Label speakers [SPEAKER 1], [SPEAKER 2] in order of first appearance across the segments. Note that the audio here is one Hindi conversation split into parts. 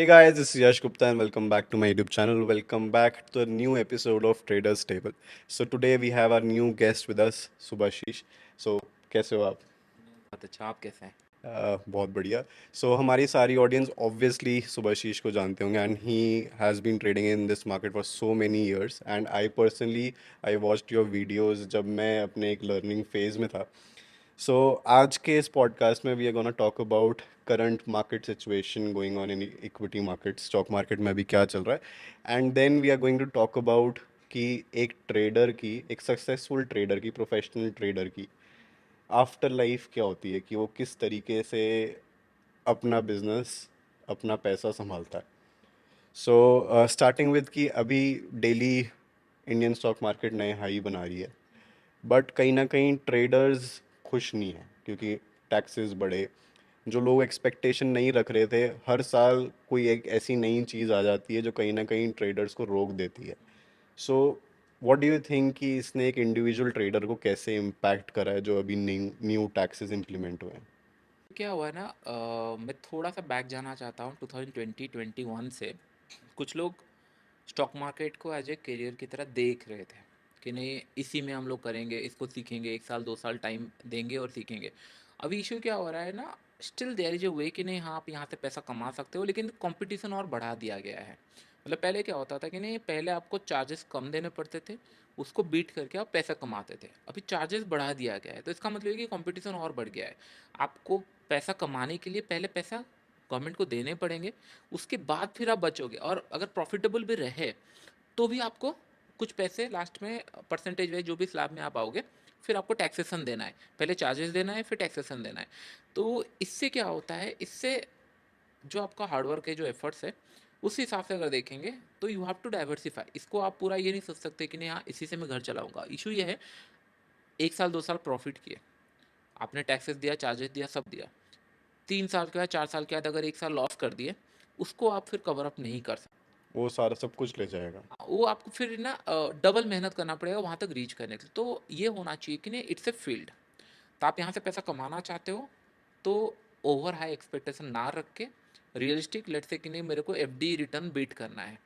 [SPEAKER 1] Hey guys, this is Yash Gupta and welcome back to my YouTube channel. Welcome back to a new episode of Traders Table. So today we have our new guest with us, Subhashish. So कैसे हो आप?
[SPEAKER 2] बहुत अच्छा। आप कैसे हैं?
[SPEAKER 1] बहुत बढ़िया. So हमारी सारी ऑडियंस ऑब्वियसली सुभाशीष को जानते होंगे and he has been trading in this market for so many years and I watched your videos जब मैं अपने एक लर्निंग फेज में था. सो आज के इस पॉडकास्ट में we are gonna talk about current market situation going on in equity market, stock market में अभी क्या चल रहा है, and then we are going to talk about कि एक सक्सेसफुल ट्रेडर की, प्रोफेशनल ट्रेडर की आफ्टर लाइफ क्या होती है, कि वो किस तरीके से अपना बिजनेस, अपना पैसा संभालता है. सो स्टार्टिंग विद कि अभी डेली इंडियन स्टॉक मार्केट नए हाई बना रही है, बट कहीं ना कहीं ट्रेडर्स खुश नहीं है क्योंकि टैक्सेस बढ़े. जो लोग एक्सपेक्टेशन नहीं रख रहे थे, हर साल कोई एक ऐसी नई चीज़ आ जाती है जो कहीं ना कहीं ट्रेडर्स को रोक देती है. So what do you think कि इसने एक इंडिविजुअल ट्रेडर को कैसे इम्पैक्ट करा है जो अभी न्यू न्यू टैक्सेस इम्प्लीमेंट हुए हैं?
[SPEAKER 2] क्या हुआ है ना, मैं थोड़ा सा बैक जाना चाहता हूँ 2020-21 से। कुछ लोग स्टॉक मार्केट को एज ए करियर की तरह देख रहे थे कि नहीं, इसी में हम लोग करेंगे, इसको सीखेंगे, 1 साल 2 साल टाइम देंगे और सीखेंगे। अभी इशू क्या हो रहा है ना, स्टिल देयर इज ए वे कि नहीं, हाँ आप यहाँ से पैसा कमा सकते हो, लेकिन कंपटीशन और बढ़ा दिया गया है। मतलब पहले क्या होता था कि नहीं, पहले आपको चार्जेस कम देने पड़ते थे, उसको बीट करके आप पैसा कमाते थे। अभी चार्जेस बढ़ा दिया गया है, तो इसका मतलब है कि कंपटीशन और बढ़ गया है। आपको पैसा कमाने के लिए पहले पैसा गवर्नमेंट को देने पड़ेंगे, उसके बाद फिर आप बचोगे, और अगर प्रॉफिटेबल भी रहे तो भी आपको कुछ पैसे लास्ट में परसेंटेज वाइज जो भी स्लैब में आप आओगे, फिर आपको टैक्सेशन देना है। पहले चार्जेस देना है, फिर टैक्सेशन देना है। तो इससे क्या होता है, इससे जो आपका हार्डवर्क है, जो एफर्ट्स है, उस हिसाब से अगर देखेंगे तो यू हैव टू डाइवर्सिफाई। इसको आप पूरा ये नहीं सोच सकते कि नहीं हाँ इसी से मैं घर चलाऊंगा। इशू ये है, 1 साल 2 साल प्रॉफिट किए, आपने टैक्सेस दिया, चार्जेस दिया, सब दिया, 3 साल के बाद 4 साल के बाद अगर 1 साल लॉस कर दिए, उसको आप फिर कवर अप नहीं कर सकते।
[SPEAKER 1] वो सारा सब कुछ ले जाएगा.
[SPEAKER 2] वो आपको फिर ना डबल मेहनत करना पड़ेगा वहाँ तक रीच करने के लिए। तो ये होना चाहिए कि नहीं, इट्स ए फील्ड। तो आप यहाँ से पैसा कमाना चाहते हो तो ओवर हाई एक्सपेक्टेशन ना रख के रियलिस्टिक, लेट से कि नहीं मेरे को एफडी रिटर्न बीट करना है,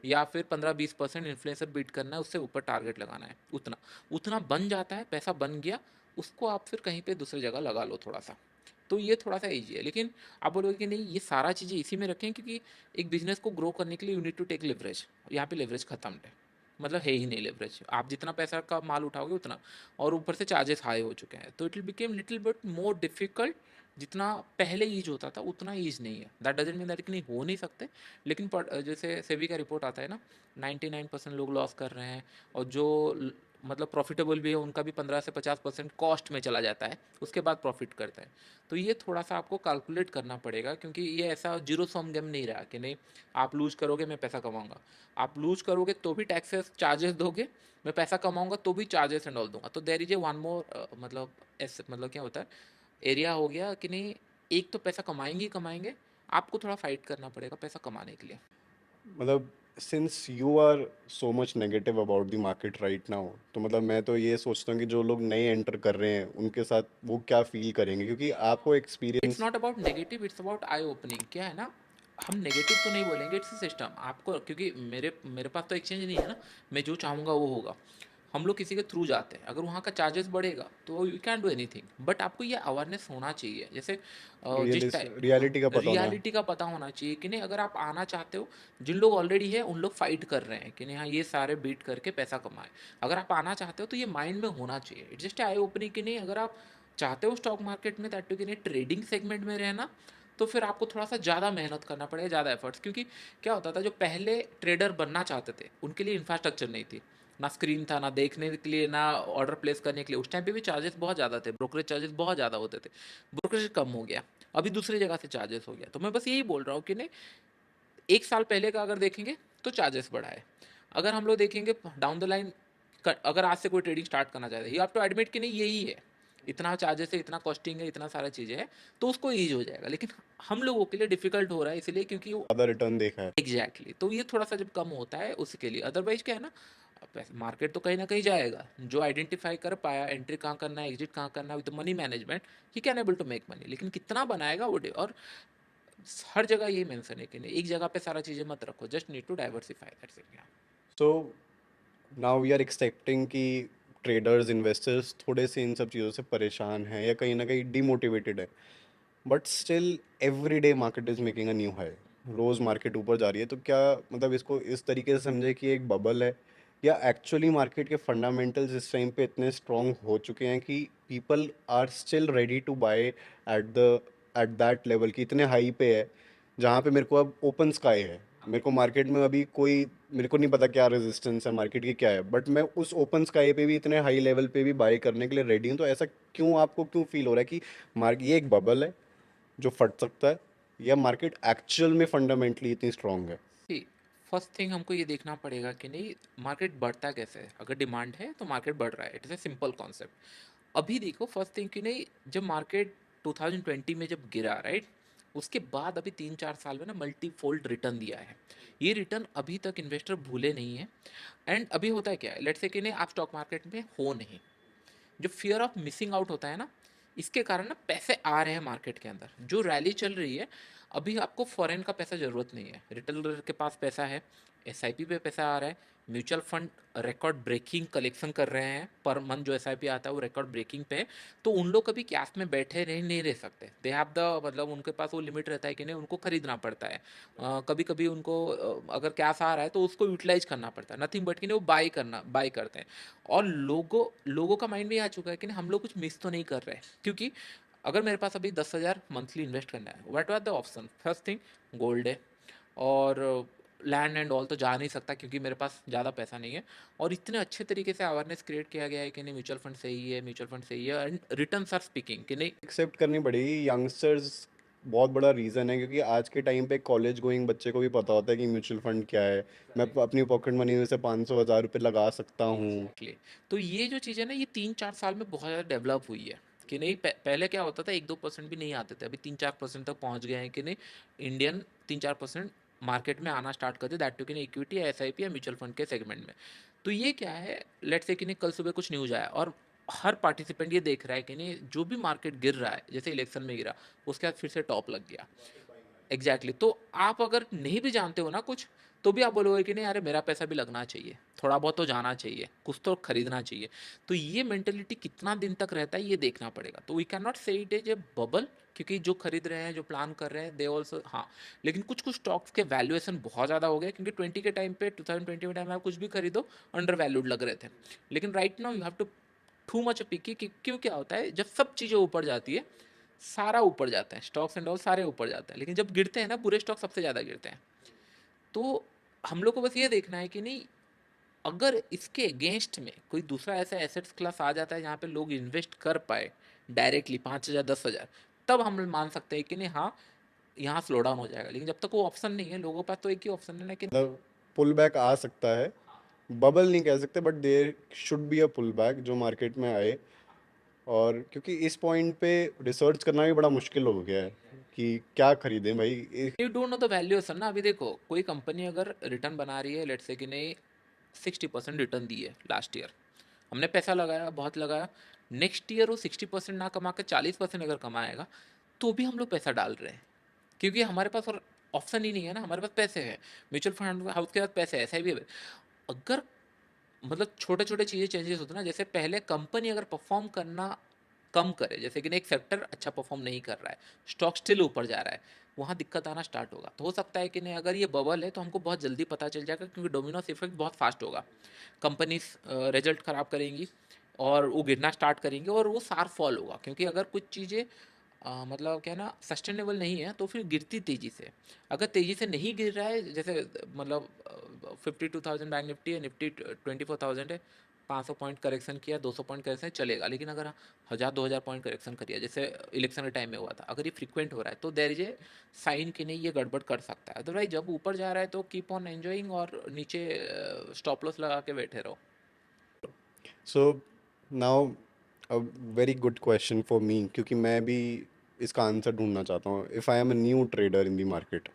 [SPEAKER 2] या फिर 15-20% इन्फ्लेशन बीट करना है, उससे ऊपर टारगेट लगाना है। उतना उतना बन जाता है, पैसा बन गया, उसको आप फिर कहीं पे दूसरी जगह लगा लो थोड़ा सा। तो ये थोड़ा सा ईजी है। लेकिन आप बोलोगे कि नहीं, ये सारा चीज़ें इसी में रखें, क्योंकि एक बिजनेस को ग्रो करने के लिए you need to take leverage. यहाँ पे लिवरेज खत्म है, मतलब है ही नहीं लिवरेज। आप जितना पैसा का माल उठाओगे उतना, और ऊपर से चार्जेस हाई हो चुके हैं, तो it will became little bit more difficult. जितना पहले ईज होता था उतना ईज नहीं है। दैट डजंट मीन दैट कि नहीं हो नहीं सकते, लेकिन जैसे सेबी का रिपोर्ट आता है ना, 99% लोग लॉस कर रहे हैं, और जो मतलब प्रॉफिटेबल भी है उनका भी 15 से 50% कॉस्ट में चला जाता है, उसके बाद प्रॉफिट करता है। तो ये थोड़ा सा आपको कैलकुलेट करना पड़ेगा, क्योंकि ये ऐसा जीरो सम गेम नहीं रहा कि नहीं आप लूज करोगे मैं पैसा कमाऊंगा। आप लूज करोगे तो भी टैक्सेस चार्जेस दोगे, मैं पैसा कमाऊंगा तो भी चार्जेस एंड ऑल दूंगा। तो there is a one more, मतलब ऐसे, मतलब क्या होता है, एरिया हो गया कि नहीं, एक तो पैसा कमाएंगे ही कमाएंगे, आपको थोड़ा फाइट करना पड़ेगा पैसा कमाने के लिए।
[SPEAKER 1] मतलब since you are so much negative about the market right now, तो मतलब मैं तो ये सोचता हूँ कि जो लोग नए एंटर कर रहे हैं उनके साथ वो क्या फील करेंगे, क्योंकि आपको
[SPEAKER 2] it's
[SPEAKER 1] experience.
[SPEAKER 2] Not about negative, it's about I opening. क्या है ना, हम नेगेटिव तो नहीं बोलेंगे, इट्स सिस्टम आपको, क्योंकि मेरे मेरे पास तो एक्सचेंज नहीं है ना, मैं जो चाहूँगा वो होगा। हम लोग किसी के थ्रू जाते हैं, अगर वहाँ का चार्जेस बढ़ेगा तो you can do anything, but आपको ये अवेयरनेस होना चाहिए। जैसे जिस टाइम, हाँ,
[SPEAKER 1] रियलिटी का पता होना है.
[SPEAKER 2] रियलिटी का पता होना चाहिए कि नहीं, अगर आप आना चाहते हो, जिन लोग ऑलरेडी है उन लोग फाइट कर रहे हैं कि नहीं हाँ ये सारे बीट करके पैसा कमाए। अगर आप आना चाहते हो तो ये माइंड में होना चाहिए। इट्स जस्ट आई ओपनिंग कि नहीं, अगर आप चाहते हो स्टॉक मार्केट में, दैट टू कि नहीं ट्रेडिंग सेगमेंट में रहना, तो फिर आपको थोड़ा सा ज़्यादा मेहनत करना पड़ेगा, ज़्यादा एफर्ट्स। क्योंकि क्या होता था, जो पहले ट्रेडर बनना चाहते थे उनके लिए इंफ्रास्ट्रक्चर नहीं थी, ना स्क्रीन था, ना देखने के लिए, ना ऑर्डर प्लेस करने के लिए। उस टाइम पे भी चार्जेस बहुत ज़्यादा थे, ब्रोकरेज चार्जेस बहुत ज़्यादा होते थे। ब्रोकरेज कम हो गया, अभी दूसरी जगह से चार्जेस हो गया। तो मैं बस यही बोल रहा हूँ कि नहीं, 1 साल पहले का अगर देखेंगे तो चार्जेस बढ़ा है। अगर हम लोग देखेंगे डाउन द लाइन, अगर आज से कोई ट्रेडिंग स्टार्ट करना चाहता है, यू हैव टू एडमिट कि नहीं यही है, इतना चार्जेस है, इतना कॉस्टिंग है, इतना सारा चीज़ें है, तो उसको ईज हो जाएगा। लेकिन हम लोगों के लिए डिफिकल्ट हो रहा है, इसलिए क्योंकि वो
[SPEAKER 1] ज़्यादा रिटर्न देखा है.
[SPEAKER 2] एग्जैक्टली तो ये थोड़ा सा जब कम होता है उसके लिए। अदरवाइज क्या है ना, मार्केट तो कहीं ना कहीं जाएगा। जो आइडेंटिफाई कर पाया एंट्री कहाँ करना है, एग्जिट कहाँ करना है, with money management he can able to make money. लेकिन कितना बनाएगा वो और हर जगह यही मेंशन है कि नहीं, एक जगह पे सारा चीज़ें मत रखो, just need to diversify, that's it. या
[SPEAKER 1] so now we are expecting कि ट्रेडर्स इन्वेस्टर्स थोड़े से इन सब चीज़ों से परेशान हैं या कहीं ना कहीं डिमोटिवेटेड है, but still every day market is making a new high. रोज मार्केट ऊपर जा रही है, तो क्या मतलब इसको इस तरीके से समझे कि एक बबल है, या एक्चुअली मार्केट के फंडामेंटल्स इस टाइम पे इतने स्ट्रांग हो चुके हैं कि people are still ready to buy at that level की इतने हाई पे है, जहाँ पे मेरे को अब ओपन स्काई है। मेरे को मार्केट में अभी कोई, मेरे को नहीं पता क्या रेजिस्टेंस है मार्केट की क्या है, बट मैं उस ओपन स्काई पे भी इतने हाई लेवल पे भी बाय करने के लिए रेडी हूँ। तो ऐसा क्यों, आपको क्यों फील हो रहा है कि मार्केट ये एक बबल है जो फट सकता है, या मार्केट एक्चुअल में फंडामेंटली इतनी स्ट्रांग है?
[SPEAKER 2] फर्स्ट थिंग हमको ये देखना पड़ेगा कि नहीं, मार्केट बढ़ता कैसे है। अगर डिमांड है तो मार्केट बढ़ रहा है, it is a simple concept. अभी देखो फर्स्ट थिंग कि नहीं, जब मार्केट 2020 में जब गिरा, राइट, उसके बाद अभी 3-4 साल में ना मल्टी फोल्ड रिटर्न दिया है। ये रिटर्न अभी तक इन्वेस्टर भूले नहीं है। एंड अभी होता है क्या है, लेट्स से कि नहीं आप स्टॉक मार्केट में हो नहीं, जो फियर ऑफ मिसिंग आउट होता है ना, इसके कारण ना पैसे आ रहे हैं मार्केट के अंदर, जो रैली चल रही है। अभी आपको फॉरेन का पैसा ज़रूरत नहीं है, रिटेलर के पास पैसा है, एसआईपी पे पैसा आ रहा है, mutual fund record breaking collection कर रहे हैं, पर मंथ जो एसआईपी आता है वो रिकॉर्ड ब्रेकिंग पे है। तो उन लोग कभी कैश में बैठे रह नहीं रह सकते, दे हैव द, मतलब उनके पास वो लिमिट रहता है कि नहीं, उनको खरीदना पड़ता है। कभी कभी उनको अगर कैश आ रहा है तो उसको यूटिलाइज करना पड़ता है, नथिंग बट कि नहीं वो बाई करते हैं। और लोगों लोगों का माइंड में आ चुका है कि नहीं, हम लोग कुछ मिस तो नहीं कर रहे हैं, क्योंकि अगर मेरे पास अभी 10,000 मंथली इन्वेस्ट करना है, what are the option, first thing gold है, और लैंड एंड ऑल तो जा नहीं सकता क्योंकि मेरे पास ज़्यादा पैसा नहीं है। और इतने अच्छे तरीके से अवेयरनेस क्रिएट किया गया है कि नहीं, म्यूचुअल फंड सही है, म्यूचुअल फंड सही है, एंड रिटर्न आर स्पीकिंग कि नहीं।
[SPEAKER 1] एक्सेप्ट करनी पड़ेगी, यंगस्टर्स बहुत बड़ा रीज़न है, क्योंकि आज के टाइम पे कॉलेज गोइंग बच्चे को भी पता होता है कि म्यूचुअल फंड क्या है। मैं अपनी पॉकेट मनी में से 500,000 रुपये लगा सकता हूँ।
[SPEAKER 2] एग्जैक्टली। तो ये जो चीज़ है ना, ये 3-4 साल में बहुत ज़्यादा डेवलप हुई है कि नहीं। पहले क्या होता था, 1-2% भी नहीं आते थे, अभी 3-4% तक पहुंच गए हैं कि नहीं। इंडियन 3-4% मार्केट में आना स्टार्ट कर दे, दैट टू कि नहीं इक्विटी या एसआईपी या म्यूचुअल फंड के सेगमेंट में। तो ये क्या है, लेट्स से कि नहीं कल सुबह कुछ न्यूज़ आया और हर पार्टिसिपेंट ये देख रहा है कि नहीं, जो भी मार्केट गिर रहा है, जैसे इलेक्शन में गिरा, उसके बाद फिर से टॉप लग गया। एग्जैक्टली, तो आप अगर नहीं भी जानते हो ना कुछ, तो भी आप बोलोगे कि नहीं यार मेरा पैसा भी लगना चाहिए, थोड़ा बहुत तो जाना चाहिए, कुछ तो खरीदना चाहिए। तो ये मेंटेलिटी कितना दिन तक रहता है ये देखना पड़ेगा। तो वी कैन नॉट से इट इज ए बबल, क्योंकि जो खरीद रहे हैं, जो प्लान कर रहे हैं, दे ऑल्सो, हाँ। लेकिन कुछ कुछ स्टॉक्स के वैल्यूएशन बहुत ज़्यादा हो गए, क्योंकि 20 के टाइम पे, 2020 के टाइम में आप कुछ भी खरीदो अंडर वैल्यूड लग रहे थे। लेकिन right now you have to too much picky, कि क्यों क्या होता है, जब सब चीज़ें ऊपर जाती है, सारा ऊपर जाता है, स्टॉक्स एंड ऑल सारे ऊपर जाते हैं, लेकिन जब गिरते हैं ना, बुरे स्टॉक सबसे ज़्यादा गिरते हैं। तो हम लोग को बस ये देखना है कि नहीं, अगर इसके अगेंस्ट में कोई दूसरा ऐसा एसेट्स क्लास आ जाता है जहाँ पे लोग इन्वेस्ट कर पाए डायरेक्टली 5,000 10,000, तब हम मान सकते हैं कि नहीं, हाँ, यहाँ स्लो डाउन हो जाएगा। लेकिन जब तक वो ऑप्शन नहीं है, लोगों के पास तो एक ही ऑप्शन है ना कि
[SPEAKER 1] मतलब पुल बैक आ सकता है, बबल नहीं कह सकते, but there should be a pull back जो मार्केट में आए। और क्योंकि इस पॉइंट पे रिसर्च करना भी बड़ा मुश्किल हो गया है कि क्या खरीदें भाई।
[SPEAKER 2] You don't know the valuation ना। अभी देखो कोई कंपनी अगर रिटर्न बना रही है, लेट्स से कि नहीं 60% रिटर्न दी है लास्ट ईयर, हमने पैसा लगाया, बहुत लगाया, नेक्स्ट ईयर वो 60% ना कमा के 40% अगर कमाएगा, तो भी हम लोग पैसा डाल रहे हैं, क्योंकि हमारे पास और ऑप्शन ही नहीं है ना, हमारे पास पैसे हैं, म्यूचुअल फंड हाउस के पास पैसे है, ऐसा भी है। अगर मतलब छोटे छोटे चीज़ें चेंजेस होते हैं ना, जैसे पहले कंपनी अगर परफॉर्म करना कम करे, जैसे कि एक सेक्टर अच्छा परफॉर्म नहीं कर रहा है, स्टॉक स्टिल ऊपर जा रहा है, वहाँ दिक्कत आना स्टार्ट होगा। तो हो सकता है कि नहीं, अगर ये बबल है तो हमको बहुत जल्दी पता चल जाएगा, क्योंकि डोमिनोस इफेक्ट बहुत फास्ट होगा। कंपनीज रिजल्ट खराब करेंगी और वो गिरना स्टार्ट करेंगे, और वो शार्प फॉल होगा, क्योंकि अगर कुछ चीज़ें मतलब क्या है ना, सस्टेनेबल नहीं है, तो फिर गिरती तेज़ी से। अगर तेज़ी से नहीं गिर रहा है, जैसे मतलब 52,000 बैंक निफ्टी है, निफ्टी 24,000 है, 500 पॉइंट करेक्शन किया, 200 पॉइंट करेक्शन चलेगा। लेकिन अगर 1,000 2,000 पॉइंट करेक्शन करिए, जैसे इलेक्शन के टाइम में हुआ था, अगर ये फ्रीक्वेंट हो रहा है, तो देर इज ए साइन कि नहीं ये गड़बड़ कर सकता है। अदरवाइज जब ऊपर जा रहा है तो कीप ऑन एंजॉइंग, और नीचे स्टॉप लॉस लगा के बैठे रहो।
[SPEAKER 1] So now a very good question for me, क्योंकि मैं भी इसका आंसर ढूंढना चाहता हूँ। If I am a new trader in the market,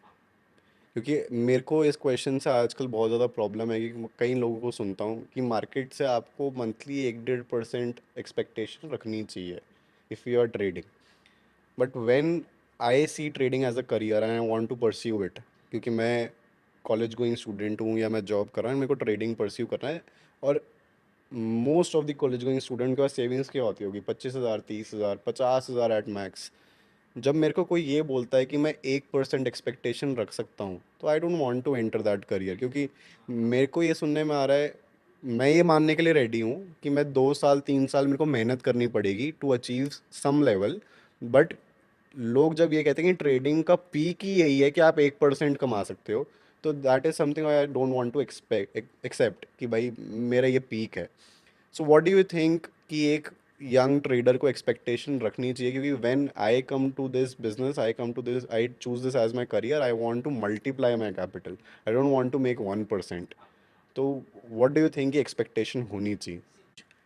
[SPEAKER 1] क्योंकि मेरे को इस क्वेश्चन से आजकल बहुत ज़्यादा प्रॉब्लम है कि कई लोगों को सुनता हूँ कि मार्केट से आपको मंथली 1-1.5% एक्सपेक्टेशन रखनी चाहिए if you are trading. But when I see trading as a career and I want to pursue it, क्योंकि मैं कॉलेज गोइंग स्टूडेंट हूँ या मैं जॉब कर रहा हूँ, मेरे को ट्रेडिंग परस्यू करना है। और most of the college going student के पास सेविंग्स क्या होती होगी, 25,000, 30,000, 50,000 एट मैक्स। जब मेरे को कोई ये बोलता है कि मैं 1% एक्सपेक्टेशन रख सकता हूँ, तो I don't want to enter that career, क्योंकि मेरे को ये सुनने में आ रहा है, मैं ये मानने के लिए रेडी हूँ कि मैं 2 साल 3 साल मेरे को मेहनत करनी पड़ेगी to achieve some level. But लोग जब ये कहते हैं कि ट्रेडिंग का पीक ही यही है कि आप 1% कमा सकते हो, तो that is something I don't want to accept कि भाई मेरा ये पीक है। So what do you think कि एक यंग ट्रेडर को एक्सपेक्टेशन रखनी चाहिए, क्योंकि when I come to this business, I choose this as my career, I want to multiply my capital, I don't want to make 1%। तो व्हाट डू यू थिंक की एक्सपेक्टेशन होनी चाहिए?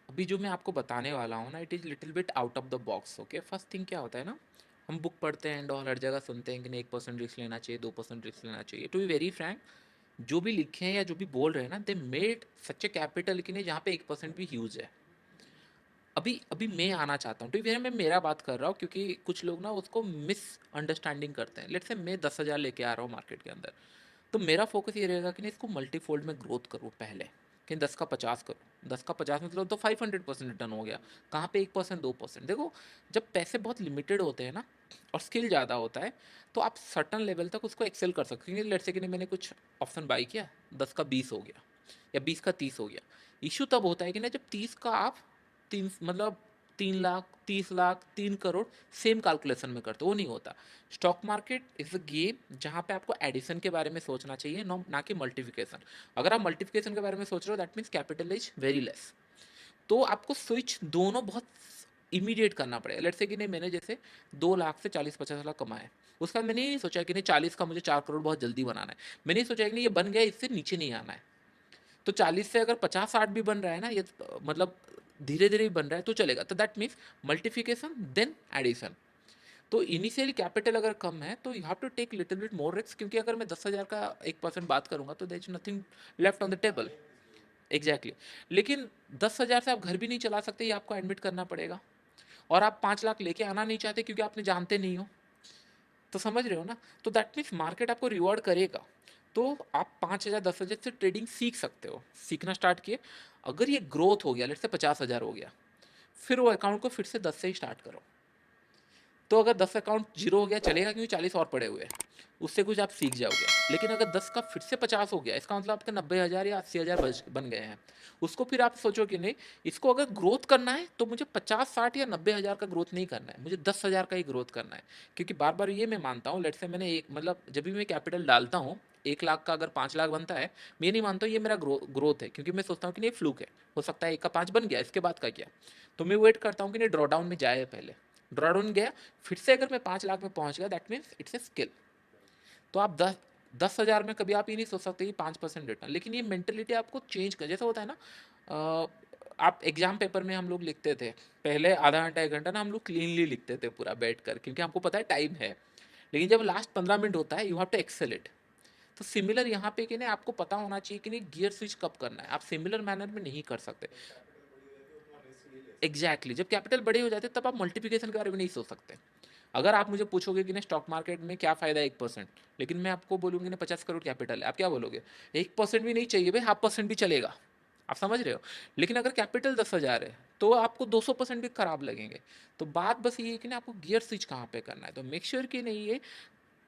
[SPEAKER 2] अभी जो मैं आपको बताने वाला हूँ ना, it is little bit out of the box. Okay, first thing क्या होता है ना, हम बुक पढ़ते हैं एंड ऑल, हर जगह सुनते हैं कि नहीं 1% रिस्क लेना चाहिए, 2% रिस्क लेना चाहिए। टू बी वेरी फ्रैंक, जो भी लिखे हैं या जो भी बोल रहे हैं ना, they made such A capital कि नहीं जहाँ पे 1% भी ह्यूज है। अभी अभी मैं आना चाहता हूँ, तो मैं मेरा बात कर रहा हूँ, क्योंकि कुछ लोग ना उसको मिस अंडरस्टैंडिंग करते हैं। लेट्स से मैं 10,000 लेके आ रहा हूँ मार्केट के अंदर, तो मेरा फोकस ये रहेगा कि नहीं इसको मल्टीफोल्ड में ग्रोथ करूँ पहले, कि 10 का 50 करूँ। 10 का 50 मतलब तो 500% रिटर्न हो गया। कहाँ पे 1% 2%? देखो, जब पैसे बहुत लिमिटेड होते हैं ना और स्किल ज़्यादा होता है, तो आप सर्टन लेवल तक उसको एक्सेल कर सकते हैं। लेट्स से कि नहीं मैंने कुछ ऑप्शन बाई किया, 10 का 20 हो गया या 20 का 30 हो गया। इशू तब होता है कि ना जब 30 का आप तीन मतलब 3 लाख, 30 लाख, 3 करोड़ सेम कैलकुलेशन में करते हो, वो नहीं होता। Stock market is a game जहाँ पे आपको एडिशन के बारे में सोचना चाहिए, ना कि मल्टीप्लिकेशन। अगर आप मल्टीप्लिकेशन के बारे में सोच रहे हो, that means capital is very less. तो आपको स्विच दोनों बहुत इमीडिएट करना पड़ेगा। लेट्स से कि नहीं मैंने जैसे 2 लाख से 40-50 लाख कमाए, उसके बाद मैंने ये सोचा कि नहीं 40 का मुझे 4 करोड़ बहुत जल्दी बनाना है। मैंने ये सोचा कि नहीं ये बन गया, इससे नीचे नहीं आना है। तो 40 से अगर 50-60 भी बन रहा है ना, ये मतलब धीरे धीरे ही बन रहा है तो चलेगा। तो that means multiplication then addition. तो इनिशियली कैपिटल अगर कम है तो you have to take little bit more risk, क्योंकि अगर मैं 10,000 का 1% बात करूंगा तो there is nothing left on the table. Exactly लेकिन 10,000 से आप घर भी नहीं चला सकते, ये आपको एडमिट करना पड़ेगा। और आप 5 लाख लेके आना नहीं चाहते क्योंकि आपने जानते नहीं हो। तो समझ रहे हो ना? तो दैट मीन्स मार्केट आपको रिवॉर्ड करेगा। तो आप 5,000 10,000 से ट्रेडिंग सीख सकते हो, सीखना स्टार्ट किए। अगर ये ग्रोथ हो गया, लेट्स से 50,000 हो गया, फिर वो अकाउंट को फिर से 10 से ही स्टार्ट करो। तो अगर 10 अकाउंट जीरो हो गया चलेगा, क्योंकि 40 और पड़े हुए हैं, उससे कुछ आप सीख जाओगे। लेकिन अगर 10 का फिर से 50 हो गया, इसका मतलब आपके 90,000 या 80,000 बन गए हैं। उसको फिर आप सोचो कि नहीं, इसको अगर ग्रोथ करना है तो मुझे 50 60 या 90,000 का ग्रोथ नहीं करना है, मुझे 10,000 का ही ग्रोथ करना है। क्योंकि बार बार ये मैं मानता हूँ, लेट से मैंने एक मतलब जब भी मैं कैपिटल डालता हूँ, 1 लाख का अगर 5 लाख बनता है, मैं ये नहीं मानता हूँ ये मेरा ग्रोथ है, क्योंकि मैं सोचता हूँ कि नहीं फ्लूक है, हो सकता है 1 का 5 बन गया, इसके बाद का क्या। तो मैं वेट करता हूँ कि नहीं ड्रॉ डाउन में जाए पहले। ड्रॉ डाउन गया, फिर से अगर मैं 5 लाख में पहुंच गया, that means it's a skill. तो आप 10,000 में कभी आप ये नहीं सोच सकते कि 5% रिटर्न। लेकिन ये मेंटेलिटी आपको चेंज कर, जैसा होता है ना, आप एग्जाम पेपर में हम लोग लिखते थे, पहले आधा घंटा 1 घंटा ना हम लोग क्लीनली लिखते थे पूरा बैठ कर, क्योंकि हमको पता है टाइम है। लेकिन जब लास्ट 15 मिनट होता है, you have to excel it. तो सिमिलर यहाँ पे कि नहीं आपको पता होना चाहिए कि नहीं गियर स्विच कब करना है, आप सिमिलर मैनर में नहीं कर सकते। एग्जैक्टली जब कैपिटल बड़े हो जाते हैं तब आप मल्टीप्लिकेशन के बारे में नहीं सोच सकते। अगर आप मुझे पूछोगे कि ना स्टॉक मार्केट में क्या फ़ायदा है 1%, लेकिन मैं आपको बोलूँगी ना 50 करोड़ कैपिटल है, आप क्या बोलोगे? 1% भी नहीं चाहिए भाई, 0.5% भी चलेगा। आप समझ रहे हो? लेकिन अगर कैपिटल 10,000 है तो आपको 200% भी खराब लगेंगे। तो बात बस ये है कि ना आपको गियर स्विच कहाँ पे करना है। तो मेक श्योर कि नहीं ये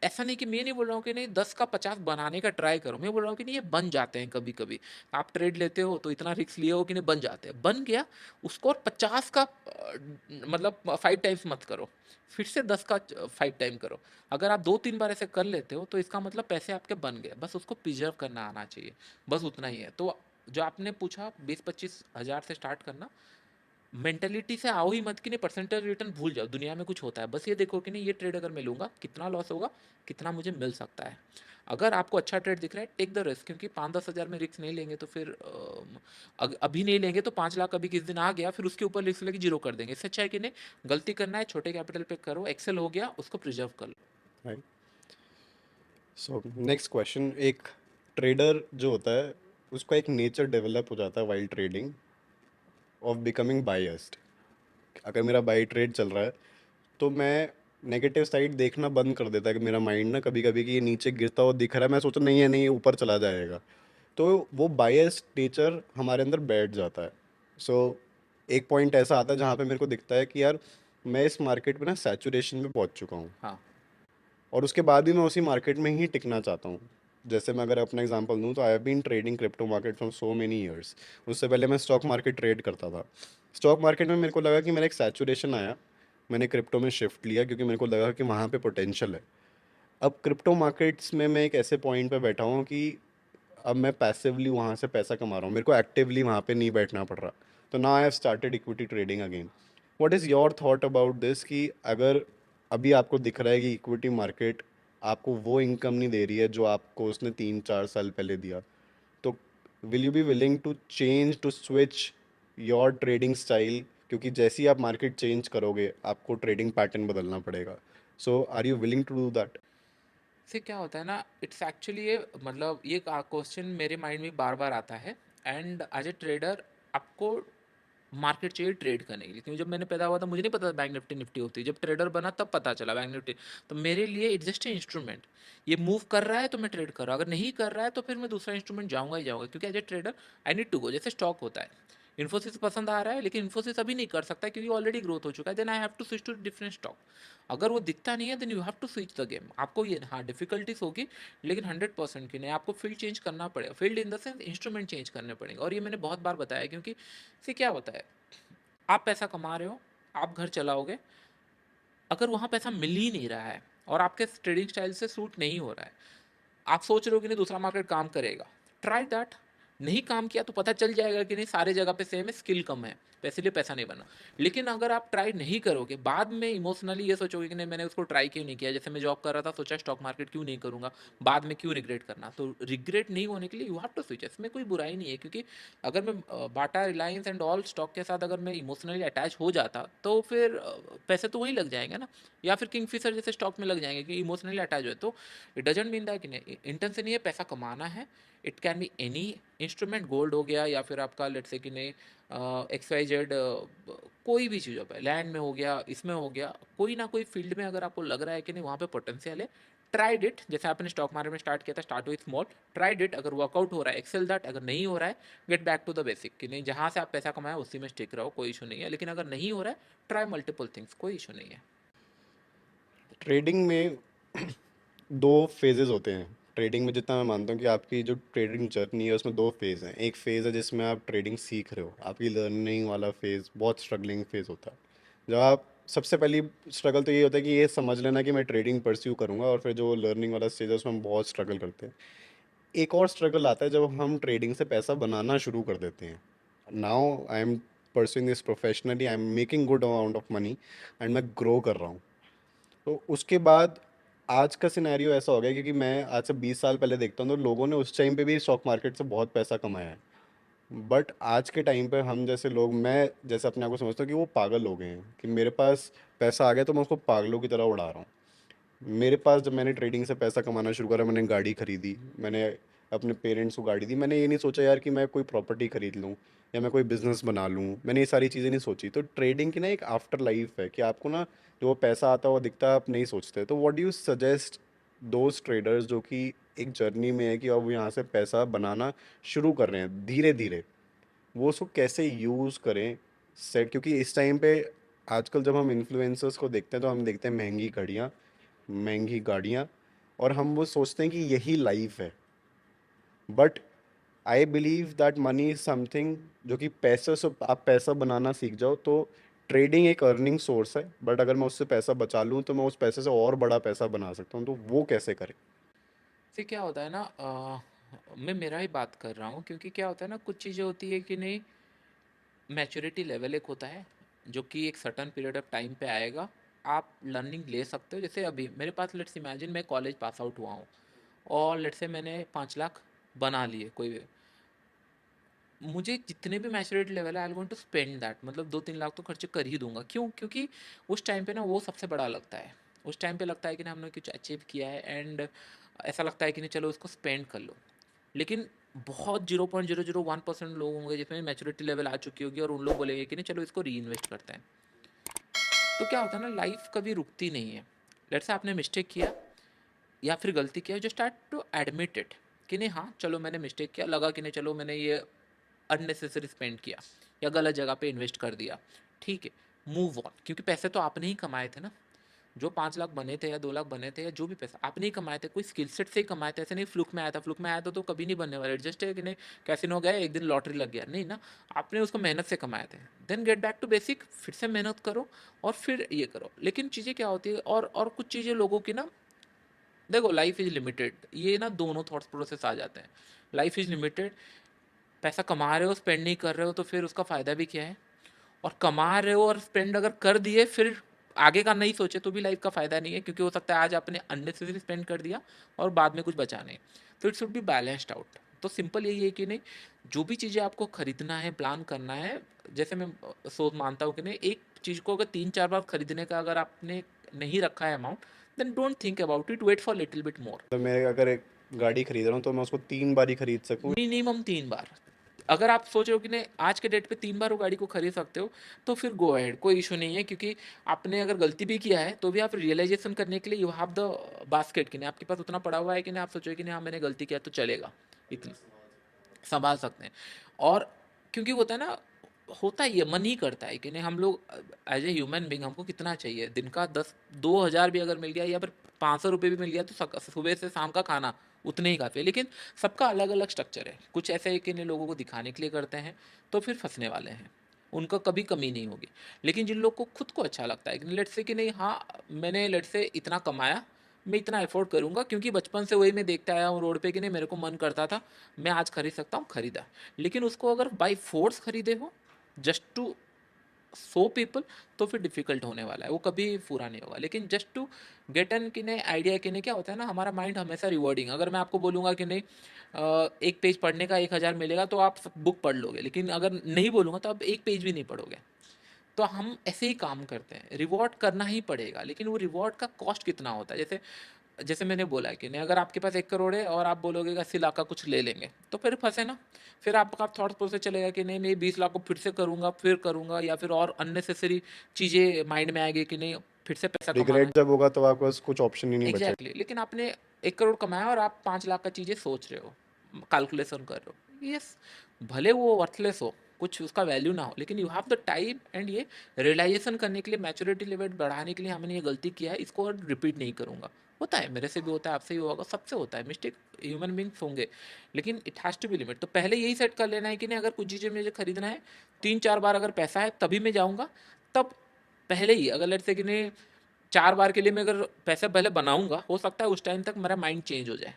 [SPEAKER 2] ऐसा नहीं कि मैं नहीं बोल रहा हूँ कि नहीं 10 का 50 बनाने का ट्राई करो, मैं बोल रहा हूँ कि नहीं ये बन जाते हैं कभी कभी। आप ट्रेड लेते हो तो इतना रिस्क लिए हो कि नहीं बन जाते हैं, बन गया उसको और 50 का मतलब 5 टाइम्स मत करो, फिर से 10 का 5 टाइम करो। अगर आप 2-3 बार ऐसे कर लेते हो तो इसका मतलब पैसे आपके बन गए, बस उसको प्रिजर्व करना आना चाहिए। बस उतना ही है। तो जो आपने पूछा 20-25 हज़ार से स्टार्ट करना, मेंटेलिटी से आओ ही मत कि नहीं परसेंटेज रिटर्न भूल जाओ, दुनिया में कुछ होता है। बस ये देखो कि नहीं ये ट्रेड अगर मैं लूँगा कितना लॉस होगा, कितना मुझे मिल सकता है। अगर आपको अच्छा ट्रेड दिख रहा है, टेक द रिस्क, क्योंकि 5-10 हज़ार में रिस्क नहीं लेंगे तो फिर अभी नहीं लेंगे तो 5 लाख अभी किस दिन आ गया, फिर उसके ऊपर रिस्क लेके जीरो कर देंगे। इससे अच्छा है कि नहीं गलती करना है छोटे कैपिटल पे करो, एक्सेल हो गया उसको प्रिजर्व कर लो।
[SPEAKER 1] राइट। सो नेक्स्ट क्वेश्चन, एक ट्रेडर जो होता है उसका एक नेचर डेवलप हो जाता है while trading of becoming biased. अगर मेरा बाई ट्रेड चल रहा है तो मैं नेगेटिव साइड देखना बंद कर देता है कि मेरा माइंड ना कभी-कभी कि ये नीचे गिरता हुआ दिख रहा है, मैं सोचता नहीं है, नहीं ये ऊपर चला जाएगा। तो वो बायस्ड नेचर हमारे अंदर बैठ जाता है। सो एक पॉइंट ऐसा आता है जहाँ पे मेरे को दिखता है कि यार मैं इस मार्केट में ना सैचुरेशन में पहुँच चुका हूँ
[SPEAKER 2] हाँ,
[SPEAKER 1] और उसके बाद भी मैं उसी मार्केट में ही टिकना चाहता हूँ। जैसे मैं अगर अपना एग्जांपल दूँ तो I have been trading crypto market from so many years. उससे पहले मैं स्टॉक मार्केट ट्रेड करता था। स्टॉक मार्केट में मेरे को लगा कि मेरा एक सैचुरेशन आया, मैंने क्रिप्टो में शिफ्ट लिया क्योंकि मेरे को लगा कि वहाँ पे पोटेंशियल है। अब क्रिप्टो मार्केट्स में मैं एक ऐसे पॉइंट पे बैठा हूँ कि अब मैं पैसिवली वहाँ से पैसा कमा रहा हूँ, मेरे को एक्टिवली वहाँ पे नहीं बैठना पड़ रहा। तो now I have started equity trading again. What is your thought about this कि अगर अभी आपको दिख रहा है कि इक्विटी मार्केट आपको वो इनकम नहीं दे रही है जो आपको उसने 3-4 साल पहले दिया, तो will you be willing to change to switch your trading style? क्योंकि जैसे ही आप मार्केट चेंज करोगे आपको ट्रेडिंग पैटर्न बदलना पड़ेगा। So are you willing to do that?
[SPEAKER 2] इससे क्या होता है ना, इट्स एक्चुअली ये मतलब ये क्वेश्चन मेरे माइंड में बार बार आता है। एंड एज ए ट्रेडर आपको मार्केट चाहिए ट्रेड करने के लिए, क्योंकि जब मैंने पैदा हुआ था मुझे नहीं पता था बैंक निफ्टी निफ्टी होती है, जब ट्रेडर बना तब पता चला बैंक निफ्टी। तो मेरे लिए इट्स जस्ट ए इंस्ट्रूमेंट, ये मूव कर रहा है तो मैं ट्रेड कर रहा हूँ, अगर नहीं कर रहा है तो फिर मैं दूसरा इंस्ट्रूमेंट जाऊँगा ही जाऊँगा, क्योंकि as a trader I need to go. जैसे स्टॉक होता है, इन्फोसिस पसंद आ रहा है लेकिन इन्फोसिस अभी नहीं कर सकता क्योंकि ऑलरेडी ग्रोथ हो चुका है, then I have to switch to different stock. अगर वो दिखता नहीं है then you have to switch the game. आपको ये हाँ डिफिकल्टीज होगी, लेकिन 100% की नहीं, आपको फील्ड चेंज करना पड़ेगा, field in the sense instrument change करने पड़ेंगे। और ये मैंने बहुत बार बताया, क्योंकि इससे क्या होता है, आप पैसा कमा रहे हो, आप घर चलाओगे, अगर वहाँ पैसा मिल ही नहीं रहा है और आपके ट्रेडिंग स्टाइल से सूट नहीं हो रहा है, आप सोच रहे हो कि नहीं दूसरा मार्केट काम करेगा, ट्राई दैट। नहीं काम किया तो पता चल जाएगा कि नहीं सारे जगह पे सेम है, स्किल कम है, पैसे लिए पैसा नहीं बना। लेकिन अगर आप ट्राई नहीं करोगे, बाद में इमोशनली ये सोचोगे कि नहीं मैंने उसको ट्राई क्यों नहीं किया, जैसे मैं जॉब कर रहा था सोचा स्टॉक मार्केट क्यों नहीं करूंगा, बाद में क्यों रिग्रेट करना। तो रिग्रेट नहीं होने के लिए यू हैव टू स्विच, इसमें कोई बुराई नहीं है। क्योंकि अगर मैं बाटा रिलायंस एंड ऑल स्टॉक के साथ अगर मैं इमोशनली अटैच हो जाता तो फिर पैसे तो वहीं लग जाएंगे ना, या फिर किंगफिशर जैसे स्टॉक में लग जाएंगे कि इमोशनली अटैच हो। तो इट डजेंट मीन दैट कि नहीं इंटेंशन नहीं है पैसा कमाना है। It can be any instrument, gold हो गया या फिर आपका लेट्स से कि नहीं एक्स वाई जेड, कोई भी चीज़ हो पाए, लैंड में हो गया, इसमें हो गया, कोई ना कोई फील्ड में अगर आपको लग रहा है कि नहीं वहाँ पे पोटेंशियल है, ट्राइड इट। जैसे आपने स्टॉक मार्केट में स्टार्ट किया था, start with small, tried it, अगर वर्कआउट हो रहा है एक्सेल दैट, अगर नहीं हो रहा है get back to the basic, कि नहीं जहाँ से आप पैसा कमाए उसी में स्टिक रहो, कोई इशू नहीं है। लेकिन अगर नहीं हो रहा है ट्राई मल्टीपल थिंग्स, कोई इशू नहीं है।
[SPEAKER 1] ट्रेडिंग में दो फेजेस होते हैं। ट्रेडिंग में जितना मैं मानता हूँ कि आपकी जो ट्रेडिंग जर्नी है उसमें दो फेज़ हैं। एक फ़ेज़ है जिसमें आप ट्रेडिंग सीख रहे हो, आपकी लर्निंग वाला फेज़ बहुत स्ट्रगलिंग फेज़ होता है। जब आप सबसे पहली स्ट्रगल तो ये होता है कि ये समझ लेना कि मैं ट्रेडिंग परस्यू करूँगा, और फिर जो लर्निंग वाला स्टेज है उसमें हम बहुत स्ट्रगल करते हैं। एक और स्ट्रगल आता है जब हम ट्रेडिंग से पैसा बनाना शुरू कर देते हैं। Now I am pursuing this professionally, I am making good amount of money and मैं ग्रो कर रहा हूँ। तो उसके बाद आज का सिनेरियो ऐसा हो गया, क्योंकि मैं आज से 20 साल पहले देखता हूँ तो लोगों ने उस टाइम पे भी स्टॉक मार्केट से बहुत पैसा कमाया है। बट आज के टाइम पे हम जैसे लोग, मैं जैसे अपने आप को समझता हूँ कि वो पागल हो गए हैं कि मेरे पास पैसा आ गया तो मैं उसको पागलों की तरह उड़ा रहा हूँ। मेरे पास जब मैंने ट्रेडिंग से पैसा कमाना शुरू करा, मैंने गाड़ी खरीदी, मैंने अपने पेरेंट्स को गाड़ी दी, मैंने ये नहीं सोचा यार कि मैं कोई प्रॉपर्टी खरीद लूँ या मैं कोई बिजनेस बना लूँ, मैंने ये सारी चीज़ें नहीं सोची। तो ट्रेडिंग की ना एक आफ्टर लाइफ है कि आपको ना जो वो पैसा आता हुआ दिखता है आप नहीं सोचते। तो what do you suggest those traders जो कि एक जर्नी में है कि अब वो यहाँ से पैसा बनाना शुरू कर रहे हैं धीरे धीरे, वो उसको कैसे यूज़ करें सेट? क्योंकि इस टाइम पे आजकल जब हम इन्फ्लुएंसर्स को देखते हैं तो हम देखते हैं महंगी घड़ियाँ, महंगी गाड़ियाँ, और हम वो सोचते हैं कि यही लाइफ है। But I believe that money is something जो कि पैसे से आप पैसा बनाना सीख जाओ तो ट्रेडिंग एक अर्निंग सोर्स है, बट अगर मैं उससे पैसा बचा लूँ तो मैं उस पैसे से और बड़ा पैसा बना सकता हूँ। तो वो कैसे करें?
[SPEAKER 2] फिर क्या होता है ना, मैं मेरा ही बात कर रहा हूँ, क्योंकि क्या होता है ना, कुछ चीज़ें होती है कि नहीं, मैच्योरिटी लेवल एक होता है जो कि एक सर्टन पीरियड ऑफ टाइम पे आएगा, आप लर्निंग ले सकते हो। जैसे अभी मेरे पास लेट्स इमेजिन मैं कॉलेज पास आउट हुआ हूँ और लेट्स से मैंने 5 लाख बना लिए, कोई मुझे जितने भी मैच्योरिटी लेवल है I going to spend that, मतलब 2-3 लाख तो खर्चे कर ही दूंगा। क्यों? क्योंकि उस टाइम पे ना वो सबसे बड़ा लगता है। उस टाइम पे लगता है कि ना हमने कुछ अचीव किया है, एंड ऐसा लगता है कि नहीं चलो इसको स्पेंड कर लो। लेकिन बहुत 0.001% लोग होंगे जिसमें मैच्योरिटी लेवल आ चुकी होगी और उन लोग बोलेंगे कि नहीं चलो इसको री इन्वेस्ट करते हैं। तो क्या होता है ना, लाइफ कभी रुकती नहीं है। लेट्स से आपने मिस्टेक किया या फिर गलती किया, जो स्टार्ट टू एडमिट इट कि नहीं हाँ चलो मैंने मिस्टेक किया, लगा कि नहीं चलो मैंने ये अननेसेसरी स्पेंड किया या गलत जगह पे इन्वेस्ट कर दिया, ठीक है, मूव ऑन, क्योंकि पैसे तो आपने ही कमाए थे ना। जो 5 लाख बने थे या 2 लाख बने थे या जो भी पैसा आपने ही कमाए थे, कोई स्किल सेट से ही कमाए थे, ऐसे नहीं फ्लुक में आया था। फ्लुक में आया था तो कभी नहीं बनने वाला, एडजस्ट है कि नहीं, कैसीनो गया एक दिन लॉटरी लग गया, नहीं ना, आपने उसको मेहनत से कमाए थे। Then get back to basic, फिर से मेहनत करो और फिर ये करो। लेकिन चीज़ें क्या होती है, और कुछ चीज़ें लोगों की ना, देखो लाइफ इज लिमिटेड, ये ना दोनों थॉट्स प्रोसेस आ जाते हैं। लाइफ इज लिमिटेड, पैसा कमा रहे हो स्पेंड नहीं कर रहे हो तो फिर उसका फ़ायदा भी क्या है, और कमा रहे हो और स्पेंड अगर कर दिए फिर आगे का नहीं सोचे तो भी लाइफ का फ़ायदा नहीं है, क्योंकि हो सकता है आज आपने अननेसेसरी स्पेंड कर दिया और बाद में कुछ बचा नहीं। तो it should be balanced out. तो सिंपल यही है कि नहीं, जो भी चीज़ें आपको खरीदना है, प्लान करना है, जैसे मैं सोच मानता हूँ कि नहीं, एक चीज़ को अगर 3-4 बार खरीदने का अगर आपने नहीं रखा है amount, then don't think about it, wait for little bit more.
[SPEAKER 1] तो मैं अगर एक गाड़ी खरीद रहा हूँ तो मैं उसको 3 बार ही खरीद सकूँ?
[SPEAKER 2] मिनिमम 3 बार। अगर आप सोच रहे हो कि नहीं आज के डेट पे 3 बार वो गाड़ी को खरीद सकते हो, तो फिर गो अहेड, कोई इशू नहीं है, क्योंकि आपने अगर गलती भी किया है तो भी आप रियलाइजेशन करने के लिए यू हैव द बास्केट, कि नहीं आपके पास उतना पड़ा हुआ है कि नहीं आप सोचो कि नहीं हाँ मैंने गलती किया तो चलेगा, इतना संभाल सकते हैं। और क्योंकि होता है ना, होता ही है, मन ही करता है कि नहीं, हम लोग एज ए ह्यूमन बींग हमको कितना चाहिए, दिन का 10-2 हज़ार भी अगर मिल गया या फिर 500 रुपये भी मिल गया तो सुबह से शाम का खाना उतने ही काफ़ी है। लेकिन सबका अलग अलग स्ट्रक्चर है, कुछ ऐसे है कि नहीं लोगों को दिखाने के लिए करते हैं, तो फिर फंसने वाले हैं, उनका कभी कमी नहीं होगी। लेकिन जिन लोग को खुद को अच्छा लगता है कि लेट से कि नहीं हाँ मैंने लेट से इतना कमाया, मैं इतना एफोर्ड करूँगा, क्योंकि बचपन से वही मैं देखता आया हूँ रोड पे कि नहीं मेरे को मन करता था, मैं आज खरीद सकता हूँ, खरीदा। लेकिन उसको अगर बाई फोर्स खरीदे हो जस्ट टू सो पीपल, तो फिर डिफिकल्ट होने वाला है, वो कभी पूरा नहीं होगा। लेकिन जस्ट टू गेट एन कि नहीं आइडिया, कि नहीं क्या होता है ना, हमारा माइंड हमेशा रिवॉर्डिंग, अगर मैं आपको बोलूँगा कि नहीं एक पेज पढ़ने का 1,000 मिलेगा तो आप बुक पढ़ लोगे, लेकिन अगर नहीं बोलूँगा तो आप एक पेज भी नहीं पढ़ोगे। तो हम ऐसे ही काम करते हैं, रिवॉर्ड करना ही पड़ेगा, लेकिन वो रिवॉर्ड का कॉस्ट कितना होता है। जैसे जैसे मैंने बोला कि नहीं अगर आपके पास 1 करोड़ है और आप बोलोगे कि 80 लाख का कुछ ले लेंगे, तो फिर फंसे ना। फिर आपका थॉट प्रोसेस चलेगा कि नहीं मैं 20 लाख को फिर से करूँगा, फिर करूँगा, या फिर और अननेसेसरी चीज़ें माइंड में आएगी कि नहीं फिर से पैसा कमाना है।
[SPEAKER 1] रिग्रेट जब होगा तो आपके पास कुछ ऑप्शन ही नहीं बचेगा।
[SPEAKER 2] एग्जैक्टली लेकिन आपने 1 करोड़ कमाया और आप 5 लाख का चीज़ें सोच रहे हो, कैलकुलेशन कर रहे हो, यस, भले वो वर्थलेस हो, कुछ उसका वैल्यू ना हो, लेकिन you have the time and ये रियलाइजेशन करने के लिए, मैच्योरिटी लेवल बढ़ाने के लिए, हमने ये गलती किया है इसको और रिपीट नहीं करूँगा। होता है, मेरे से भी होता है, आपसे भी होगा, सबसे होता है मिस्टेक, ह्यूमन बींग्स होंगे, लेकिन it has to be limit. तो पहले यही सेट कर लेना है कि नहीं अगर कुछ चीज़ें मुझे खरीदना है 3-4 बार अगर पैसा है तभी मैं जाऊँगा, तब पहले ही अगर लेट्स से कि नहीं 4 बार के लिए मैं अगर पैसे पहले बनाऊंगा, हो सकता है उस टाइम तक मेरा माइंड चेंज हो जाए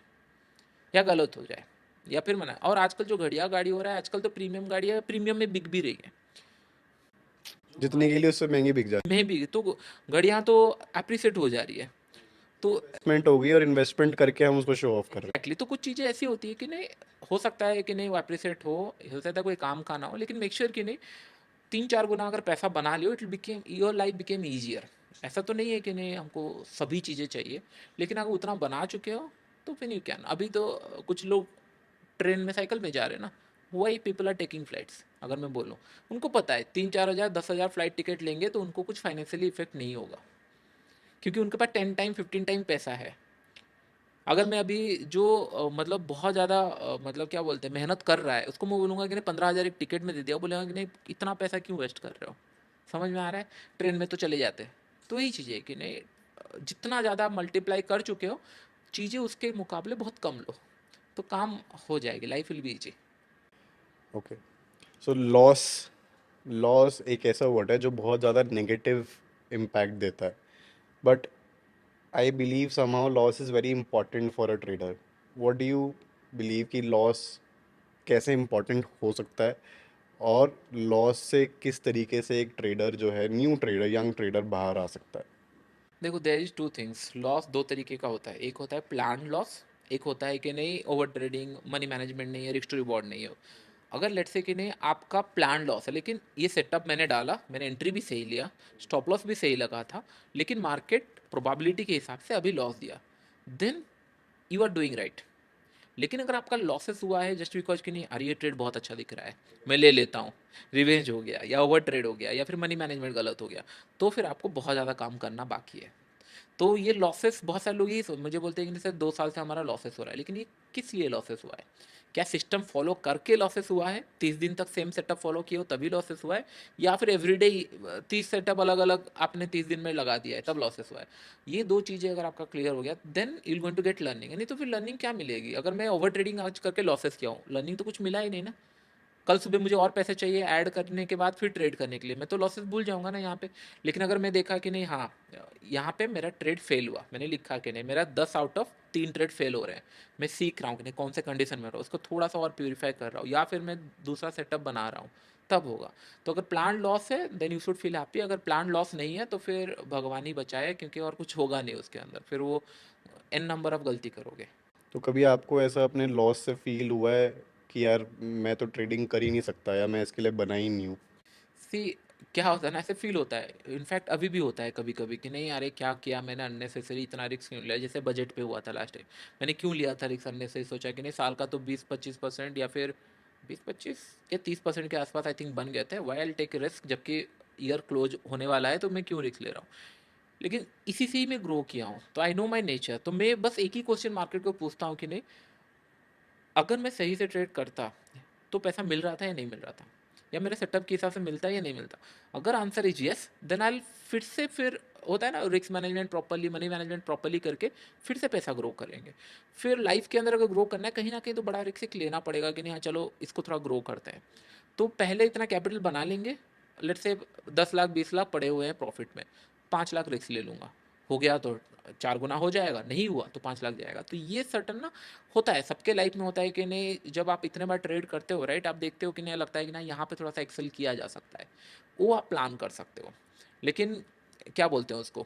[SPEAKER 2] या गलत हो जाए, या फिर मना। और आजकल जो घड़िया गाड़ी हो रहा है, आजकल तो प्रीमियम गाड़ी है, प्रीमियम में बिक भी रही है,
[SPEAKER 1] जितने के लिए उससे महंगी बिक जाती
[SPEAKER 2] में भी तो घड़ियाँ तो अप्रिसिएट हो जा रही है। तो
[SPEAKER 1] है। इन्वेस्टमेंट होगी और इन्वेस्टमेंट करके हम उसको शो ऑफ कर रहे
[SPEAKER 2] एग्जैक्टली, तो कुछ चीज़ें ऐसी होती है कि नहीं, हो सकता है कि नहीं वो अप्रिसिएट हो सकता है कोई काम का ना हो, लेकिन मेक श्योर कि नहीं 3-4 गुना अगर पैसा बना लियो, it became your life became easier. ऐसा तो नहीं है कि नहीं हमको सभी चीज़ें चाहिए, लेकिन अगर उतना बना चुके हो तो फिर यू कैन। अभी तो कुछ लोग ट्रेन में साइकिल में जा रहे हैं ना, वही पीपल आर टेकिंग फ्लाइट्स। अगर मैं बोलूँ, उनको पता है 3-4 हज़ार 10 हज़ार फ्लाइट टिकट लेंगे तो उनको कुछ फाइनेंशियली इफेक्ट नहीं होगा, क्योंकि उनके पास 10 टाइम 15 टाइम पैसा है। अगर मैं अभी जो मतलब बहुत ज़्यादा मतलब क्या बोलते हैं मेहनत कर रहा है, उसको मैं बोलूँगा कि नहीं 15 हज़ार एक टिकट में दे दिया, वो बोलेगा कि नहीं इतना पैसा क्यों वेस्ट कर रहे हो। समझ में आ रहा है, ट्रेन में तो चले जाते हैं। तो यही चीज़ है कि नहीं जितना ज़्यादा मल्टीप्लाई कर चुके हो चीज़ें उसके मुकाबले बहुत कम लो, तो काम हो जाएगी, life will be easy.
[SPEAKER 1] Okay. So loss, loss एक ऐसा वर्ड है जो बहुत ज़्यादा नेगेटिव इम्पैक्ट देता है, but I believe somehow loss is very important for a trader. What do you believe कि लॉस कैसे इम्पोर्टेंट हो सकता है, और लॉस से किस तरीके से एक ट्रेडर जो है, न्यू ट्रेडर, यंग ट्रेडर बाहर आ सकता है?
[SPEAKER 2] देखो there is two things, loss दो तरीके का होता है, एक होता है प्लान लॉस, एक होता है कि नहीं ओवर ट्रेडिंग, मनी मैनेजमेंट नहीं है, रिस्क टू रिवॉर्ड नहीं है। अगर लेट्स से कि नहीं आपका प्लान लॉस है, लेकिन ये सेटअप मैंने डाला, मैंने एंट्री भी सही लिया, स्टॉप लॉस भी सही लगा था, लेकिन मार्केट प्रोबेबिलिटी के हिसाब से अभी लॉस दिया, then you are doing right. लेकिन अगर आपका लॉसेस हुआ है जस्ट बिकॉज कि नहीं अरे ये ट्रेड बहुत अच्छा दिख रहा है मैं ले लेता हूँ, रिवेंज हो गया या ओवर ट्रेड हो गया या फिर मनी मैनेजमेंट गलत हो गया, तो फिर आपको बहुत ज़्यादा काम करना बाकी है। तो ये लॉसेस बहुत सारे लोग यही मुझे बोलते हैं कि जैसे 2 साल से हमारा लॉसेस हो रहा है, लेकिन ये किस लिए लॉसेस हुआ है? क्या सिस्टम फॉलो करके लॉसेस हुआ है? 30 दिन तक सेम सेटअप फॉलो किए हो तभी लॉसेस हुआ है? या फिर एवरीडे 30 सेटअप अलग-अलग आपने 30 दिन में लगा दिया है तब लॉसेस हुआ है? ये 2 चीज़ें अगर आपका क्लियर हो गया then you will going to get learning, नहीं तो फिर लर्निंग क्या मिलेगी? अगर मैं ओवर ट्रेडिंग आज करके लॉसेस किया हूँ, लर्निंग तो कुछ मिला ही नहीं ना। कल सुबह मुझे और पैसे चाहिए ऐड करने के बाद फिर ट्रेड करने के लिए, मैं तो लॉसेस भूल जाऊँगा ना यहाँ पे। लेकिन अगर मैं देखा कि नहीं हाँ, यहाँ पे मेरा ट्रेड फेल हुआ, मैंने लिखा कि नहीं मेरा 10 आउट ऑफ 3 ट्रेड फेल हो रहे हैं। मैं सीख रहा हूँ कि नहीं कौन से कंडीशन में रहा हूँ, उसको थोड़ा-सा और प्यूरीफाई कर रहा हूँ या फिर मैं दूसरा सेटअप बना रहा हूँ, तब होगा। तो अगर प्लान्ड लॉस है then you should feel happy, अगर प्लान्ड लॉस नहीं है तो फिर भगवान ही बचाए, क्योंकि और कुछ होगा नहीं उसके अंदर, फिर वो एन नंबर ऑफ गलती करोगे।
[SPEAKER 1] तो कभी आपको ऐसा अपने लॉस से फील हुआ है कि यार मैं तो ट्रेडिंग कर ही नहीं सकता या मैं इसके लिए बना ही नहीं हूँ?
[SPEAKER 2] सी क्या होता है ना, ऐसे फील होता है, इनफैक्ट अभी भी होता है कभी कभी कि नहीं अरे क्या किया मैंने, अननेसेसरी इतना रिस्क क्यों लिया। जैसे बजट पे हुआ था लास्ट टाइम, मैंने क्यों लिया था रिस्क अननेसेसरी, सोचा कि नहीं साल का तो 20-25% या फिर 20-25 या 30% के आसपास आई थिंक बन गए थे, वाई आई टेक रिस्क, जबकि ईयर क्लोज होने वाला है तो मैं क्यों रिस्क ले रहा हूँ। लेकिन इसी से ही मैं ग्रो किया हूँ, तो आई नो माई नेचर, तो मैं बस एक ही क्वेश्चन मार्केट को पूछता हूँ कि नहीं अगर मैं सही से ट्रेड करता तो पैसा मिल रहा था या नहीं मिल रहा था, या मेरे सेटअप के हिसाब से मिलता है या नहीं मिलता। अगर answer is yes then I फिर होता है ना risk management properly, money management properly करके फिर से पैसा ग्रो करेंगे। फिर लाइफ के अंदर अगर ग्रो करना है कहीं ना कहीं तो बड़ा रिस्क लेना पड़ेगा कि नहीं हाँ चलो इसको थोड़ा ग्रो करते हैं। तो पहले इतना कैपिटल बना लेंगे, लेट्स से 10 लाख 20 लाख पड़े हुए हैं प्रॉफिट में, 5 लाख रिस्क ले लूँगा, हो गया तो 4 गुना हो जाएगा, नहीं हुआ तो 5 लाख जाएगा। तो ये सर्टन ना होता है सबके लाइफ में, होता है कि नहीं जब आप इतने बार ट्रेड करते हो राइट, आप देखते हो कि नहीं लगता है कि ना यहाँ पे थोड़ा सा एक्सेल किया जा सकता है, वो आप प्लान कर सकते हो। लेकिन क्या बोलते हैं उसको,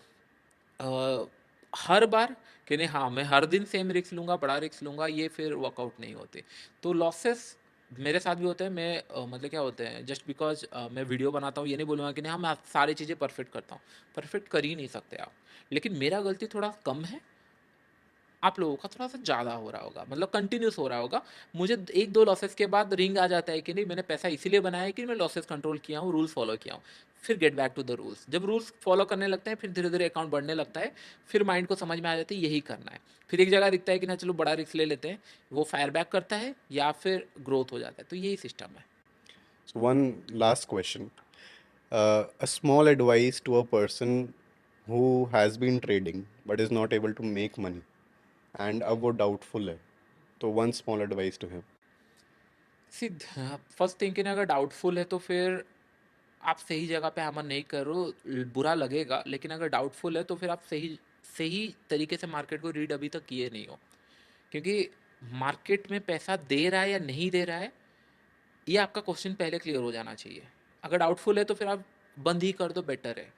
[SPEAKER 2] अ, हर बार कि नहीं हाँ मैं हर दिन सेम रिस्क लूँगा, बड़ा रिस्क लूँगा, ये फिर वर्कआउट नहीं होते। तो लॉसेस मेरे साथ भी होते हैं, मैं मतलब क्या होते हैं जस्ट बिकॉज मैं वीडियो बनाता हूँ ये नहीं बोलूँगा कि नहीं हाँ मैं सारी चीज़ें परफेक्ट करता हूँ, परफेक्ट कर ही नहीं सकते आप। लेकिन मेरा गलती थोड़ा कम है, आप लोगों का थोड़ा-सा ज़्यादा हो रहा होगा, मतलब कंटिन्यूअस हो रहा होगा। मुझे 1-2 लॉसेस के बाद रिंग आ जाता है कि नहीं मैंने पैसा इसीलिए बनाया है कि मैं लॉसेस कंट्रोल किया हूँ, रूल्स फॉलो किया हूँ। फिर get back to the rules. जब रूल्स फॉलो करने लगते हैं फिर धीरे-धीरे अकाउंट बढ़ने लगता है, फिर माइंड को समझ में आ जाता है यही करना है। फिर एक जगह दिखता है कि ना चलो बड़ा रिस्क ले लेते हैं, वो फायर बैक करता है या फिर ग्रोथ हो जाता है। तो यही सिस्टम है।
[SPEAKER 1] So one last question. A small advice to a person who has been trading but is not able to make money and अब वो doubtful है, तो one small advice to him.
[SPEAKER 2] सिद्ध फर्स्ट थिंग कि ना अगर डाउटफुल है तो फिर आप सही जगह पे हैमर नहीं कर रहे हो, बुरा लगेगा, लेकिन अगर डाउटफुल है तो फिर आप सही सही तरीके से मार्केट को रीड अभी तक किए नहीं हो। क्योंकि मार्केट में पैसा दे रहा है या नहीं दे रहा है, ये आपका क्वेश्चन पहले क्लियर हो जाना चाहिए। अगर डाउटफुल है तो फिर आप बंद ही कर दो, बेटर है।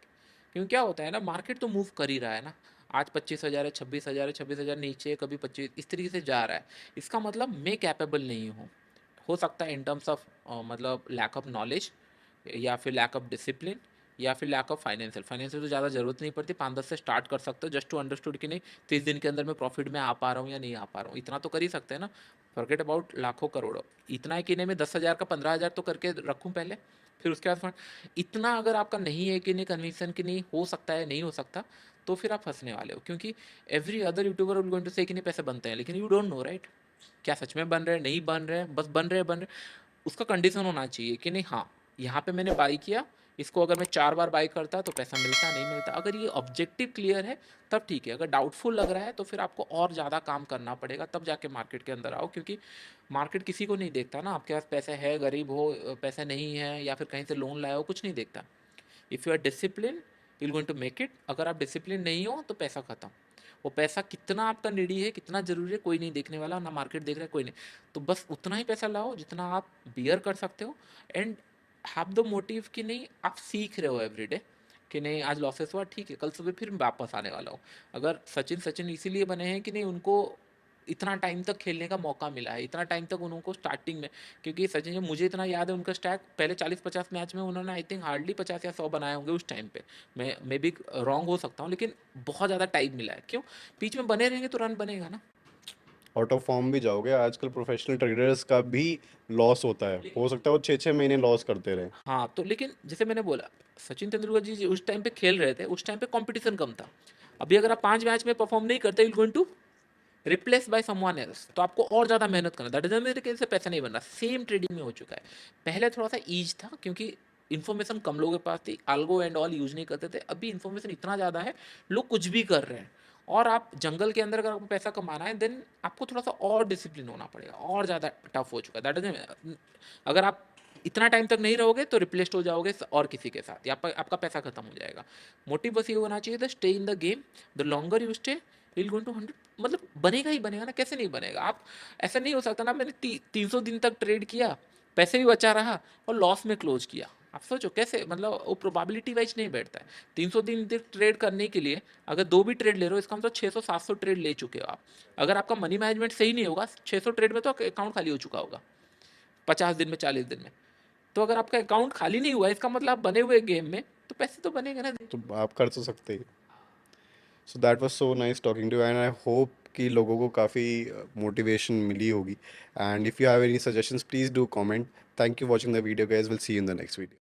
[SPEAKER 2] क्योंकि क्या होता है ना मार्केट तो मूव कर ही रहा है ना, आज 25,000 है, 26,000 है, 26,000 नीचे कभी 25, इस तरीके से जा रहा है। इसका मतलब मैं कैपेबल नहीं हूँ। हो सकता है इन टर्म्स ऑफ मतलब लैक ऑफ नॉलेज, या फिर लैक ऑफ डिसिप्लिन, या फिर लैक ऑफ फाइनेंशियल। फाइनेंशियल तो ज़्यादा ज़रूरत नहीं पड़ती, 5-10 से स्टार्ट कर सकते हो जस्ट टू अंडरस्टूड कि नहीं 30 दिन के अंदर मैं प्रॉफिट में आ पा रहा हूँ या नहीं आ पा रहा हूँ, इतना तो कर ही सकते हैं ना। फॉरगेट अबाउट लाखों करोड़ों, इतना है कि नहीं मैं 10,000 का 15,000 तो करके रखूँ पहले, फिर उसके बाद इतना अगर आपका नहीं है कि नहीं कन्विक्शन कि नहीं हो सकता है नहीं हो सकता, तो फिर आप फंसने वाले हो। क्योंकि every other YouTuber will going to say कि नहीं पैसे बनते हैं, लेकिन यू डोंट नो राइट क्या सच में बन रहे हैं नहीं बन रहे हैं, बस बन रहे। उसका कंडीशन होना चाहिए कि नहीं हाँ यहाँ पे मैंने बाई किया, इसको अगर मैं 4 बार बाई करता तो पैसा मिलता नहीं मिलता। अगर ये ऑब्जेक्टिव क्लियर है तब ठीक है, अगर डाउटफुल लग रहा है तो फिर आपको और ज़्यादा काम करना पड़ेगा, तब जाके मार्केट के अंदर आओ। क्योंकि मार्केट किसी को नहीं देखता ना, आपके पास पैसे है, गरीब हो, पैसे नहीं है, या फिर कहीं से लोन लाए हो, कुछ नहीं देखता। If you are discipline you going to make it. अगर आप डिसिप्लिन नहीं हो तो पैसा खत्म। वो पैसा कितना आपका नीडी है, कितना ज़रूरी है, कोई नहीं देखने वाला, ना मार्केट देख रहा है, कोई नहीं। तो बस उतना ही पैसा लाओ जितना आप बियर कर सकते हो, एंड हैव द मोटिव कि नहीं आप सीख रहे हो एवरीडे, कि नहीं आज लॉसेस हुआ ठीक है, कल सुबह फिर वापस आने वाला हूँ। अगर सचिन सचिन इसीलिए बने हैं कि नहीं उनको इतना टाइम तक खेलने का मौका मिला है, इतना टाइम तक उनको स्टार्टिंग में, क्योंकि सचिन जब मुझे इतना याद है उनका स्टैक पहले 40-50 मैच में उन्होंने आई थिंक हार्डली 50 या 100 बनाए होंगे उस टाइम पे। मैं भी रॉन्ग हो सकता हूँ, लेकिन बहुत ज़्यादा टाइम मिला है। क्यों? बीच में बने रहेंगे तो रन बनेगा ना।
[SPEAKER 1] आउट ऑफ फॉर्म भी जाओगे, आजकल प्रोफेशनल ट्रेडर्स का भी लॉस होता है, हो सकता है वो 6-6 महीने लॉस करते रहे।
[SPEAKER 2] हाँ, तो लेकिन जैसे मैंने बोला, सचिन तेंदुलकर जी उस टाइम पे खेल रहे थे, उस टाइम पे कॉम्पिटिशन कम था। अभी अगर आप 5 मैच में परफॉर्म नहीं करते, you going to replace by someone else, तो आपको और ज़्यादा मेहनत करना, दैट डजंट मीन कि इससे पैसा नहीं बन रहा। सेम ट्रेडिंग में हो चुका है। पहले थोड़ा सा ईज था क्योंकि इन्फॉर्मेशन कम लोगों के पास थी, अल्गो एंड ऑल यूज नहीं करते थे। अभी इन्फॉर्मेशन इतना ज़्यादा है, लोग कुछ भी कर रहे हैं, और आप जंगल के अंदर अगर आपको पैसा कमाना है, देन आपको थोड़ा सा और डिसिप्लिन होना पड़ेगा, और ज़्यादा टफ हो चुका है। दैट डजंट, अगर आप इतना टाइम तक नहीं रहोगे तो रिप्लेस्ड हो जाओगे और किसी के साथ, या आपका पैसा खत्म हो जाएगा। मोटिव बस ये होना चाहिए, the stay in the game, the longer you stay will going to 100, मतलब बनेगा ही बनेगा ना, कैसे नहीं बनेगा। आप, ऐसा नहीं हो सकता ना, मैंने 300 दिन तक ट्रेड किया, पैसे भी बचा रहा और लॉस में क्लोज किया। आप सोचो कैसे, मतलब वो प्रोबेबिलिटी वाइज नहीं बैठता है। 300 दिन तक ट्रेड करने के लिए अगर 2 भी ट्रेड ले रहे हो, इसका मतलब 600-700 ट्रेड ले चुके हो आप। अगर आपका मनी मैनेजमेंट सही नहीं होगा, 600 ट्रेड में तो अकाउंट खाली हो चुका होगा 50 दिन में, 40 दिन में। तो अगर आपका अकाउंट खाली नहीं हुआ, इसका मतलब आप बने हुए गेम में, तो पैसे तो बनेंगे ना।
[SPEAKER 1] तो आप कर तो सकते ही। So that was so nice talking to you, and I hope कि लोगों को काफ़ी मोटिवेशन मिली होगी। And if you have any suggestions please do comment. Thank you watching the video guys, will see you in the next video.